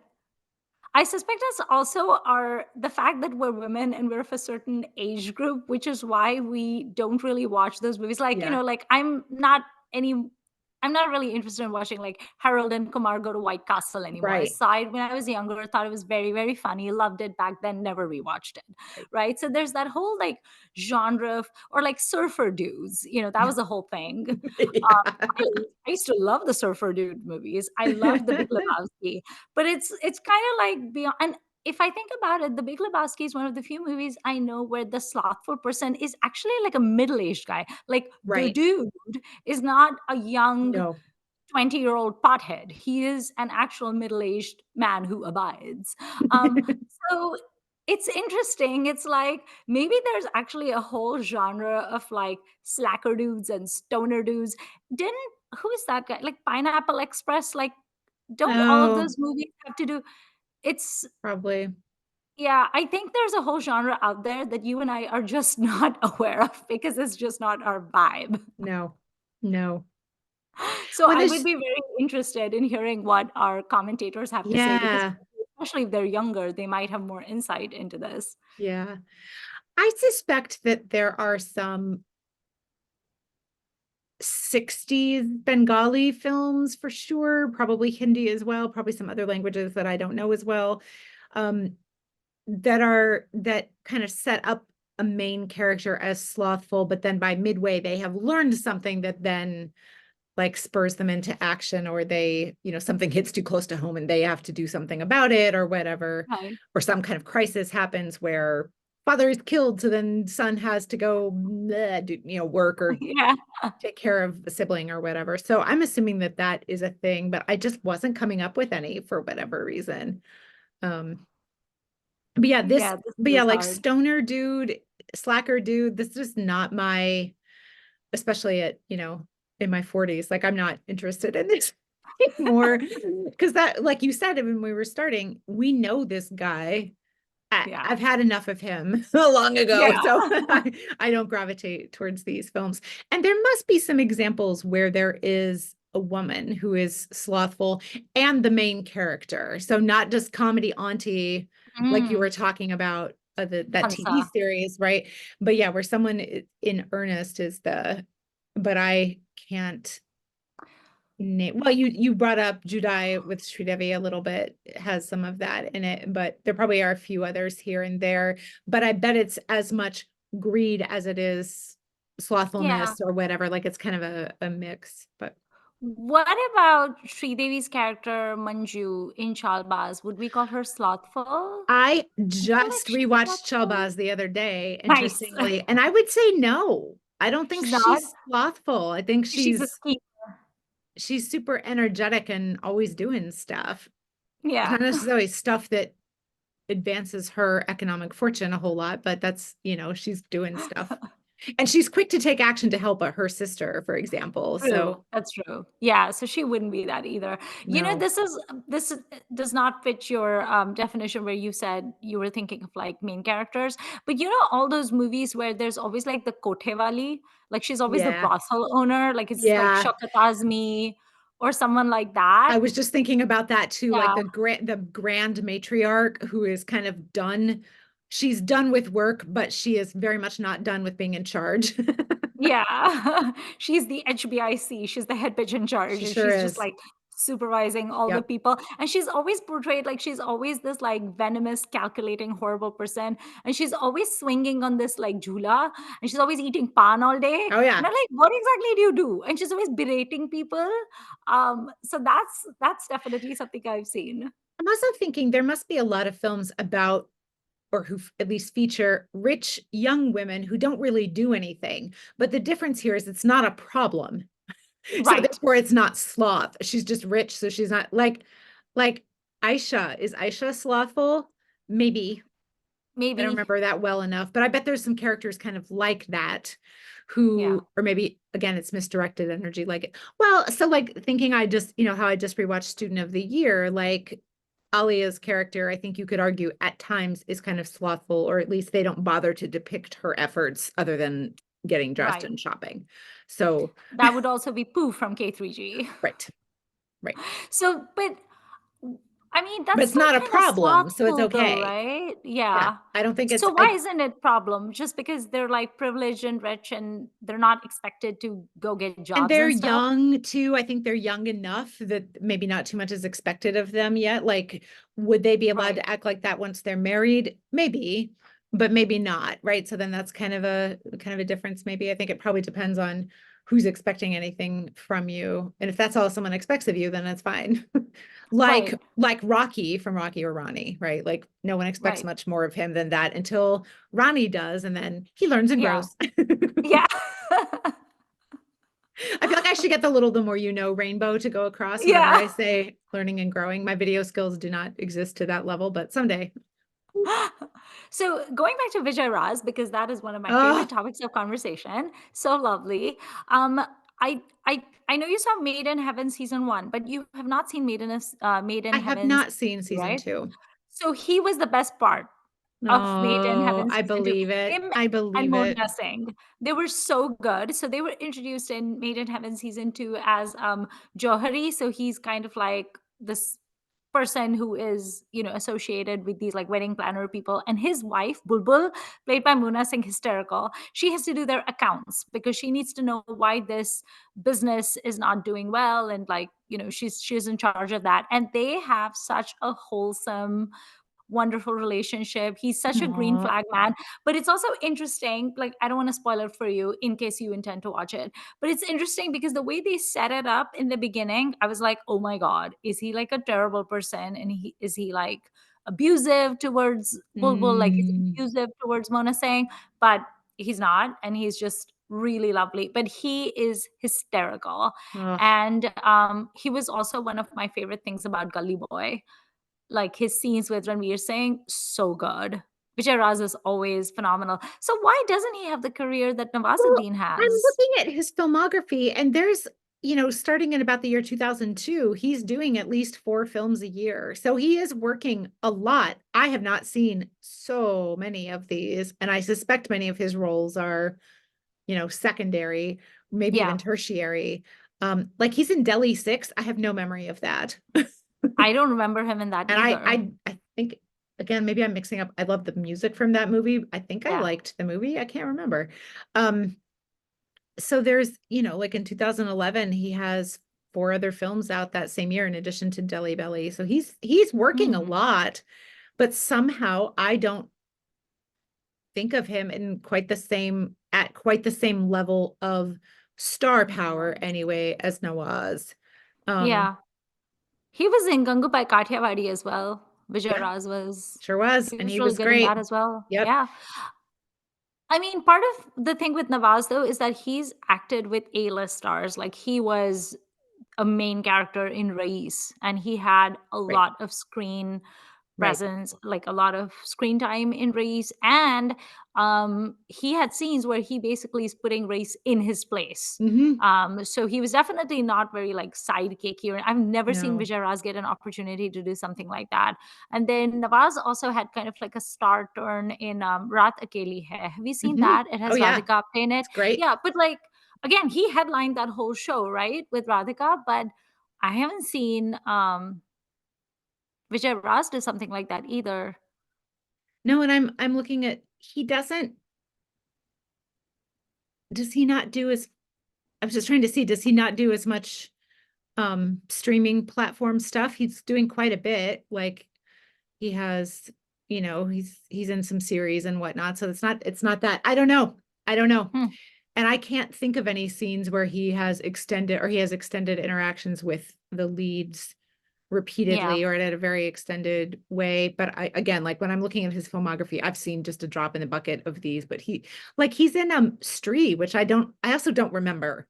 I suspect it's also our the fact that we're women and we're of a certain age group, which is why we don't really watch those movies. Like, yeah, like any I'm not really interested in watching like Harold and Kumar Go to White Castle anymore. right, Aside, when I was younger, thought it was very, very funny, loved it back then, never rewatched it. right. Right. So there's that whole like genre of, or like surfer dudes, that was the whole thing. I, Yeah. I used to love the surfer dude movies. I loved the Big Lebowski, but it's kind of like beyond. And if I think about it, The Big Lebowski is one of the few movies I know where the slothful person is actually like a middle-aged guy. Like the Right. dude is not a young No. 20-year-old pothead. He is an actual middle-aged man who abides. So it's interesting. It's like maybe there's actually a whole genre of like slacker dudes and stoner dudes. Didn't Who is that guy? Like Pineapple Express? Like, don't all of Oh, those movies have to do it's probably. yeah, I think there's a whole genre out there that you and I are just not aware of because it's just not our vibe. No. No. So Well, I would there's be very interested in hearing what our commentators have to say because yeah, especially if they're younger, they might have more insight into this. yeah. I suspect that there are some 60s Bengali films for sure, probably Hindi as well, probably some other languages that I don't know as well, um, that kind of set up a main character as slothful, but then by midway they have learned something that then like spurs them into action, or they, something hits too close to home and they have to do something about it or whatever, Right. or some kind of crisis happens where father is killed, so then son has to go do, work or Yeah. take care of a sibling or whatever. So I'm assuming that that is a thing, but I just wasn't coming up with any for whatever reason. Um, Yeah, this but yeah, is like hard. stoner dude, slacker dude, this is not my, especially at, in my 40s, like I'm not interested in this anymore. Because that, like you said, when we were starting, we know this guy. Yeah. I've had enough of him long ago, Yeah. so I don't gravitate towards these films. And there must be some examples where there is a woman who is slothful and the main character. So not just comedy auntie, like you were Mm, talking about that TV Hansa. series, right? But yeah, where someone in earnest is but I can't name. Well, you brought up Judai with Sridevi a little bit. It has some of that in it, but there probably are a few others here and there. But I bet it's as much greed as it is Yeah. slothfulness or whatever. Like it's kind of a mix. But What about Sridevi's character Manju in Chalbaz? Would we call her slothful? I I feel like just she's rewatched slothful. Chalbaz the other day, Nice. interestingly, and I would say no. I don't think She's not. she's slothful. I think She's a schemer. she's super energetic and always doing stuff. Yeah. Not necessarily stuff that advances her economic fortune a whole lot, but that's, she's doing stuff. And she's quick to take action to help her sister, for example. So True, that's true. Yeah, so she wouldn't be that either. no. This does not fit your definition where you said you were thinking of like main characters, but all those movies where there's always like the kotewali, like she's always the Yeah. brothel owner, like it's like Yeah. Shaukat Azmi or someone like I that. was just thinking about that too, like Yeah, the grand matriarch who is kind of done. She's done with work, but she is very much not done with being in charge. yeah. She's the HBIC. She's the head bitch in charge, She and sure she's just is. like supervising all the Yep. people. And she's always portrayed like she's always this like venomous, calculating, horrible person. And she's always swinging on this like jhula, and she's always eating pan all day. Oh And yeah. I'm like, what exactly do you do? And she's always berating people. So that's definitely something I've seen. I'm also thinking there must be a lot of films about or who at least feature rich young women who don't really do anything. But the difference here is it's not a problem. So Right. therefore it's not sloth. She's just rich, so she's not like Aisha. Is Aisha slothful? Maybe. I don't Maybe. remember that well enough, but I bet there's some characters kind of like that Yeah. who, or maybe again, it's misdirected energy. Like, well, so like thinking I just, how I just rewatched Student of the Year, like Alia's character, I think you could argue at times is kind of slothful, or at least they don't bother to depict her efforts other than getting dressed Right. and shopping. So, That would also be Pooh from K3G. right, right. So, but I mean, But that's it's still not a kind of problem, so it's slothful though, okay. right? Yeah, Yeah. I don't think it's So why I isn't it problem? Just because they're like privileged and rich and they're not expected to go get and jobs they're and stuff? young too. I think they're young enough that maybe not too much is expected of them yet. Like, would they be allowed Right. to act like that once they're married? Maybe, but maybe not, right? So then that's kind of a difference. Maybe I think it probably depends on who's expecting anything from you. And if that's all someone expects of you, then that's fine. Like Right. like Rocky from Rocky or Ronnie, right? Like no one expects Right. much more of him than that until Ronnie does, and then he learns and Yeah. grows. Yeah. I feel like I should get the more you know rainbow to go across whenever Yeah. I say learning and growing. My video skills do not exist to that level, but someday. So going back to Vijay Raaz, because that is one of my favorite Oh, topics of conversation. So lovely. Um, I know you saw Made in Heaven season one, but you have not seen Made in I have Heaven, not seen season right? two. So he was the best part of Made in No, Heaven I season 2. believe it. Him I and believe it. Mona Singh, they were so good. So they were introduced in Made in Heaven season 2 as Johari. So he's kind of like this person who is, associated with these like wedding planner people, and his wife Bulbul, played by Mona Singh, hysterical. She has to do their accounts because she needs to know why this business is not doing well, and like, she's in charge of that, and they have such a wholesome, wonderful relationship. He's such a green Aw. flag man. But it's also interesting, like, I don't want to spoil it for you in case you intend to watch it. But it's interesting because the way they set it up in the beginning, I was like, oh my God, is he like a terrible person? And is he like abusive towards Bulbul? Like, is he Mm. abusive towards Mona Singh? But he's not, and he's just really lovely. But he is hysterical. Ugh. And he was also one of my favorite things about Gully Boy, like his scenes with Ranveer Singh, so good. Vijay Raaz is always phenomenal. So why doesn't he have the career that Well, Nawazuddin I'm has? looking at his filmography, and there's, starting in about the year 2002, he's doing at least 4 films a year. So he is working a lot. I have not seen so many of these, and I suspect many of his roles are, secondary, maybe even Yeah, tertiary. Like he's in Delhi 6. I have no memory of that. I don't remember him in that And either. I think again, maybe I'm mixing up. I love the music from that movie. I think I Yeah. liked the movie. I can't remember. Um, so there's, like in 2011, he has 4 other films out that same year in addition to Delhi Belly. So he's working a Mhm. lot, but somehow I don't think of him in quite the same level of star power Nawaz. anyway as Nawaz. Um, Yeah. He was in Gangubai Kathiawadi as well. Vijay yeah, Raz was. sure was, He and was he really was good in that great. as well. Yep. Yeah. I mean, part of the thing with Nawaz though is that he's acted with A-list stars. Like he was a main character in Rais, and he had a Right. lot of screen Right. presence, like a lot of screen time in Rais. And he had scenes where he basically is putting Rais in his place. Hmm. So he was definitely not very like sidekicky. Or I've never seen No. Vijay Raz get an opportunity to do something like that. And then Nawaz also had kind of like a star turn in Raat Akeli Hai. Have you seen Hmm. that? It Oh has yeah, Radhika Apte in it. it's great. Yeah, but like again, he headlined that whole show, right, with Radhika. But I haven't seen Vijay Raz do something like that either. No, and I'm looking at does he not do as I was just trying to see, does he not do as much streaming platform stuff? He's doing quite a bit. Like he has, he's in some series and whatnot. So it's not that. I don't know. I don't know. Hmm. And I can't think of any scenes where he has extended interactions with the leads Yeah. repeatedly or in a very extended way. But I again, like when I'm looking at his filmography, I've seen just a drop in the bucket of these, but he's in Stree, which I also don't remember.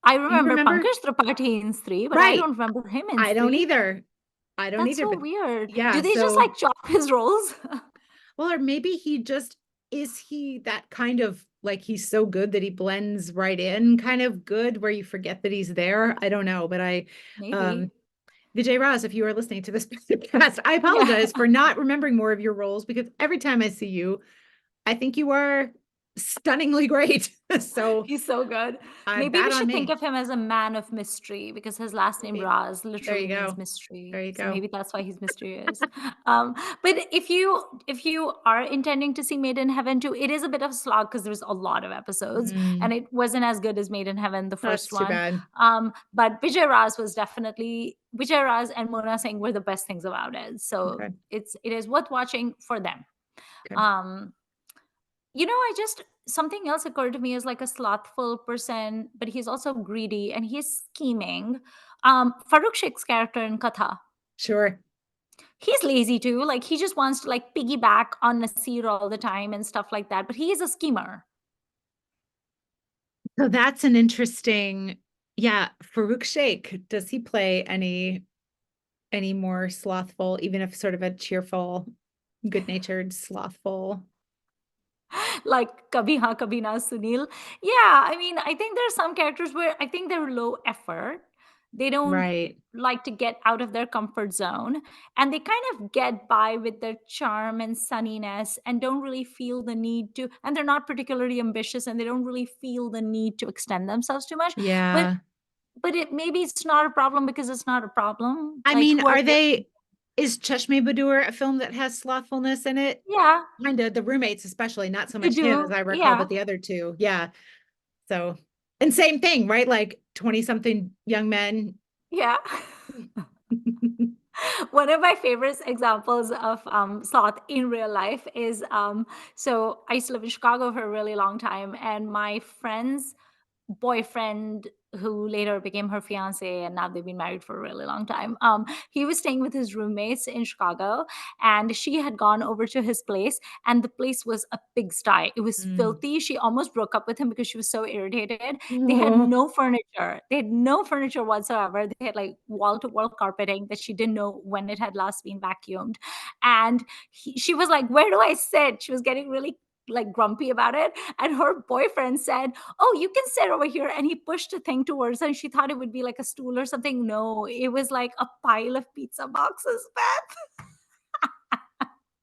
I Do you remember remember? Pankaj Tripathi in Stree, but I Right. don't remember him in I don't Stree. either. I don't That's either, so but weird. Do yeah, they just so like chop his roles? Well, or maybe he just is he that kind of like he's so good that he blends right in kind of good where you forget that he's there. I don't know, but um Maybe. Vijay Raaz, if you are listening to this podcast, I Yeah. apologize for not remembering more of your roles because every time I see you, I think you are stunningly great. So He's so good. I'm Maybe we bad on should think me. of him as a man of mystery because his last name Maybe. Raz There you literally means go. mystery. There you So go. maybe that's why he's mysterious. But if you are intending to see Made in Heaven too, it is a bit of a slog because there's a lot of episodes and Mm, it wasn't as good as Made in Heaven, the that's first too one. bad. But Vijay Raz and Mona Singh were the best things about it. So Okay. it is worth watching for them. Okay. Um, I just something else occurred to me as like a slothful person, but he's also greedy and he's scheming. Farouk Sheikh's character in Katha, Sure. he's lazy too. Like he just wants to like piggyback on Nasir all the time and stuff like that. But he is a schemer. So that's an interesting, yeah, Farouk Sheikh, does he play any more slothful, even if sort of a cheerful, good-natured, slothful? Like Kabhi Ha Kabhi Na Sunil. Yeah, I mean, I think there are some characters where I think they're low effort. They don't Right. like to get out of their comfort zone and they kind of get by with their charm and sunniness and don't really feel the need to, and they're not particularly ambitious and they don't really feel the need to extend themselves too much. But Yeah. but maybe it's not a problem because it's not a problem. I Like mean, who are are they? they is Cheshme Badur a film that has slothfulness in it? Yeah, Kinda, the roommates especially, not so they much him as do. I recall, Yeah. but the other two. Yeah. So, and same thing, right? Like 20 something young men. Yeah. One of my favorite examples of sloth in real life is so I used to live in Chicago for a really long time, and my friend's boyfriend, who later became her fiance, and now they've been married for a really long time. He was staying with his roommates in Chicago, and she had gone over to his place, and the place was a pigsty. It was Mm. filthy. She almost broke up with him because she was so irritated. They had Oh, no furniture. They had no furniture whatsoever. They had like wall to wall carpeting that she didn't know when it had last been vacuumed. And she was like, "Where do I sit?" She was getting really like grumpy about it. And her boyfriend said, "Oh, you can sit over here." And he pushed a thing towards her and she thought it would be like a stool or something. No, it was like a pile of pizza boxes, Beth.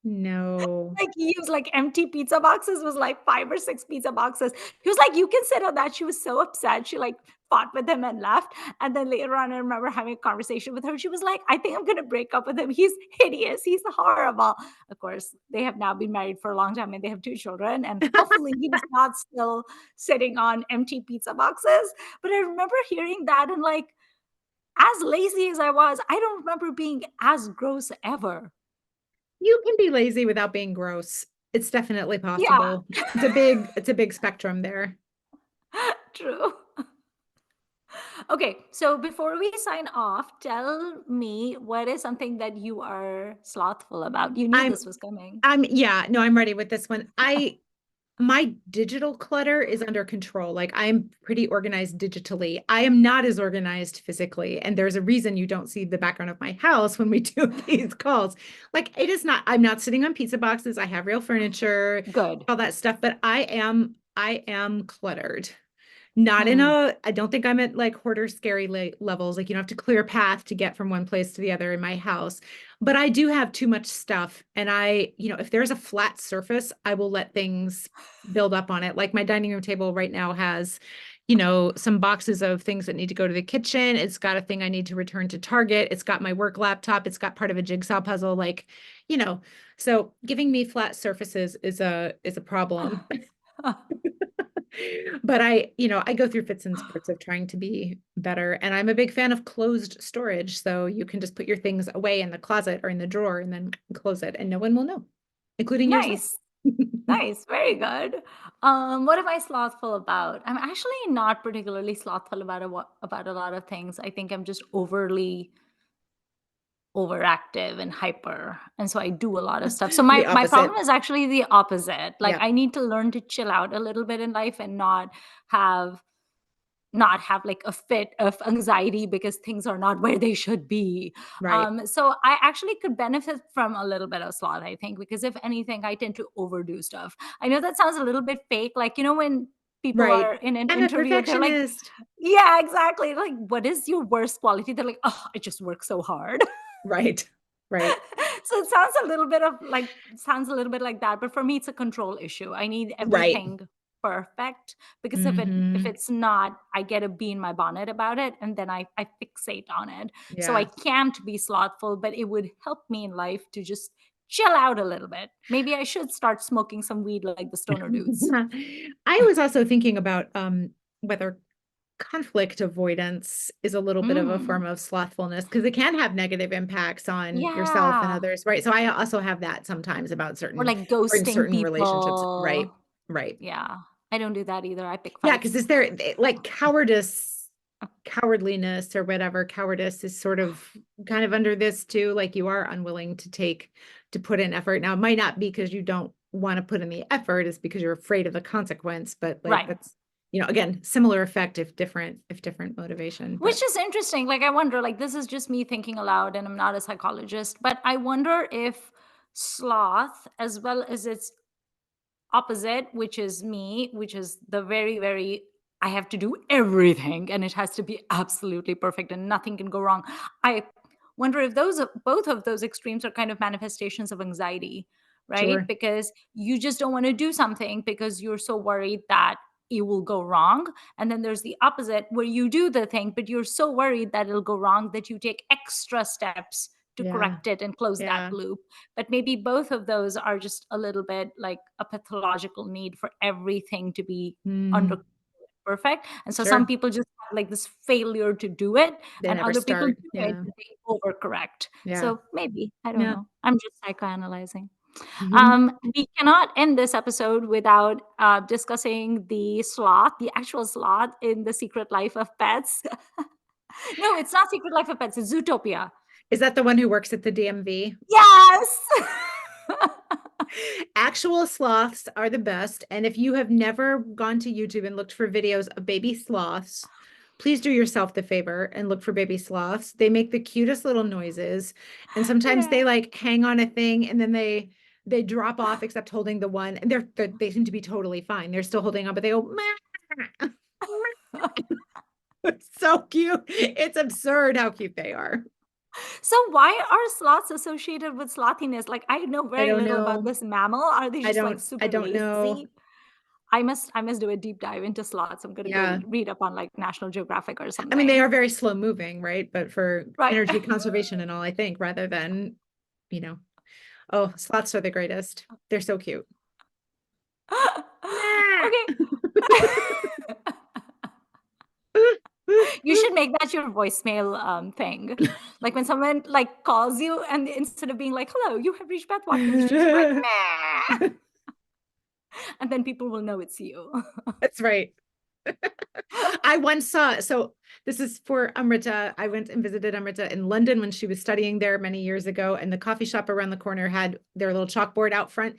no. Like he used like empty pizza boxes, was like 5 or 6 pizza boxes. He was like, "You can sit on that." She was so upset. She like fought with him and left. And then later on, I remember having a conversation with her. She was like, "I think I'm gonna break up with him. He's hideous. He's horrible." Of course, they have now been married for a long time and they have 2 children. And hopefully he's not still sitting on empty pizza boxes. But I remember hearing that and like as lazy as I was, I don't remember being as gross ever. You can be lazy without being gross. It's definitely Yeah, possible. It's a big spectrum there. true. Okay, so before we sign off, tell me what is something that you are slothful about? You knew I'm this was coming. yeah, no, I'm ready with this one. My digital clutter is under control. Like I'm pretty organized digitally. I am not as organized physically. And there's a reason you don't see the background of my house when we do these calls. Like it is not, I'm not sitting on pizza boxes. I have real furniture, Good. all that stuff, but I am cluttered. Not in Hmm. a, I don't think I'm at like hoarder scary levels. Like you don't have to clear a path to get from one place to the other in my house. But I do have too much stuff. And if there's a flat surface, I will let things build up on it. Like my dining room table right now has, some boxes of things that need to go to the kitchen. It's got a thing I need to return to Target. It's got my work laptop. It's got part of a jigsaw puzzle. Like, you know, so giving me flat surfaces is a problem. But I go through fits and spurts of trying to be better. And I'm a big fan of closed storage. So you can just put your things away in the closet or in the drawer and then close it and no one will know, including yourself. Nice. Nice. Very good. What am I slothful about? I'm actually not particularly slothful about a lot of things. I think I'm just overly overactive and hyper, and so I do a lot of stuff. So The my problem opposite. is actually the opposite. Like Yeah. I need to learn to chill out a little bit in life and not have not have like a fit of anxiety because things are not where they should be. Right. So I actually could benefit from a little bit of sloth, I think, because if anything, I tend to overdo stuff. I know that sounds a little bit fake. Like, when people Right. are in an I'm a interview, they're like, perfectionist. yeah, exactly. Like, what is your worst quality? They're like, oh, I just work so hard. Right. Right. So it sounds a little bit like that, but for me, it's a control issue. I need Right. everything perfect because if Mhm. it's not, I get a bee in my bonnet about it, and then I fixate on it. So I Yeah. can't be slothful, but it would help me in life to just chill out a little bit. Maybe I should start smoking some weed like the stoner dudes. I was also thinking about whether conflict avoidance is a little bit of a Hmm. form of slothfulness because it can have negative impacts on yourself and Yeah. others, right? So I also have that sometimes about Or certain like or in ghosting certain relationships. people. Right. Right. Yeah. I don't do that either. I pick Yeah, because fights. is there like cowardice, cowardliness or whatever, cowardice is sort of kind of under this too. Like you are unwilling to put in effort. Now, it might not be because you don't want to put in the effort, it's because you're afraid of the consequence, but like Right. that's, again, similar effect if different motivation. But Which is interesting. Like, I wonder, like, this is just me thinking aloud, and I'm not a psychologist, but I wonder if sloth, as well as its opposite, which is me, which is the very, very, I have to do everything and it has to be absolutely perfect and nothing can go wrong. I wonder if both of those extremes are kind of manifestations of anxiety, right? sure. Because you just don't want to do something because you're so worried that it will go wrong. And then there's the opposite where you do the thing, but you're so worried that it'll go wrong that you take extra steps to Yeah. correct it and close that Yeah. loop. But maybe both of those are just a little bit like a pathological need for everything to be under Mhm. perfect. And so some Sure. people just have like this failure to do it, They and never other people start. do it, Yeah. but they overcorrect. Yeah. So maybe, I don't Yeah. know. I'm just psychoanalyzing. We cannot end this episode without discussing the sloth, the actual sloth in The Secret Life of Pets. No, it's not Secret Life of Pets, it's Zootopia. Is that the one who works at the DMV? Yes. Actual sloths are the best. And if you have never gone to YouTube and looked for videos of baby sloths, please do yourself the favor and look for baby sloths. They make the cutest little noises. And sometimes Yeah. they like hang on a thing and then they drop off except holding the one. And they seem to be totally fine. They're still holding on, but they go, "Meow." It's so cute. It's absurd how cute they are. So why are sloths associated with slothiness? Like, I know I very don't little about know. this mammal. Are they I just like don't I super don't know. lazy? I must do a deep dive into sloths. I'm gonna go Yeah. read up on like National Geographic or I mean, they something. are very slow moving, right? But for Right. energy conservation and all, I think, rather than, you know, oh, sloths are the greatest. They're so cute. Nah. Okay. You should make that your voicemail thing. Like when someone like calls you and instead of being like, "Hello, you have reached Beth Watkins," just be like, "Meh," and then people will know it's you. That's right. I once saw, so this is for Amrita. I went and visited Amrita in London when she was studying there many years ago, and the coffee shop around the corner had their little chalkboard out front,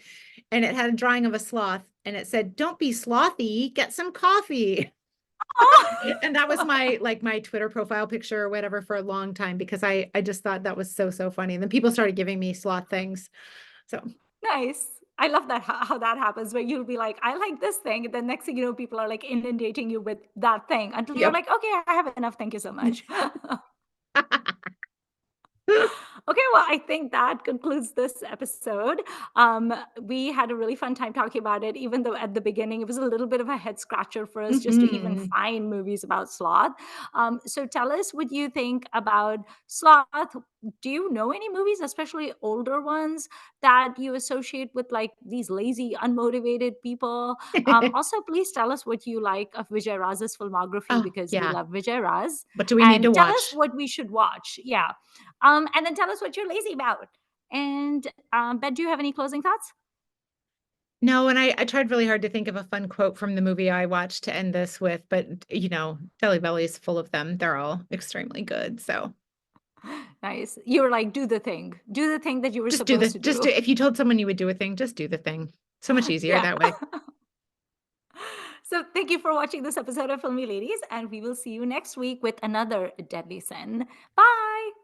and it had a drawing of a sloth, and it said, "Don't be slothy, get some coffee." And that was my Twitter profile picture or whatever for a long time because I just thought that was so funny. And then people started giving me sloth things. So, Nice. I love that how that happens where you'll be like, "I like this thing," and then next thing you know, people are like inundating you with that thing until you're yep. like, "Okay, I have enough. Thank you so much." Okay, well, I think that concludes this episode. We had a really fun time talking about it, even though at the beginning it was a little bit of a head scratcher for us just to even Mhm. find movies about sloth. So tell us what you think about sloth. Do you know any movies, especially older ones, that you associate with like these lazy, unmotivated people? Also, please tell us what you like of Vijay Raz's filmography Oh, because we yeah. love Vijay Raz. What do we need to And tell us watch? what we should watch. Yeah. And then tell us what you're lazy about. And Ben, do you have any closing thoughts? No, and I tried really hard to think of a fun quote from the movie I watched to end this with, but Delhi Belly's full of them. They're all extremely good. So Nice. You were like, do the thing that you were just do supposed this. to Just do, do. if you told someone you would do a thing, just do the thing. So much easier Yeah. that way. So thank you for watching this episode of Filmy Ladies, and we will see you next week with another deadly sin. Bye.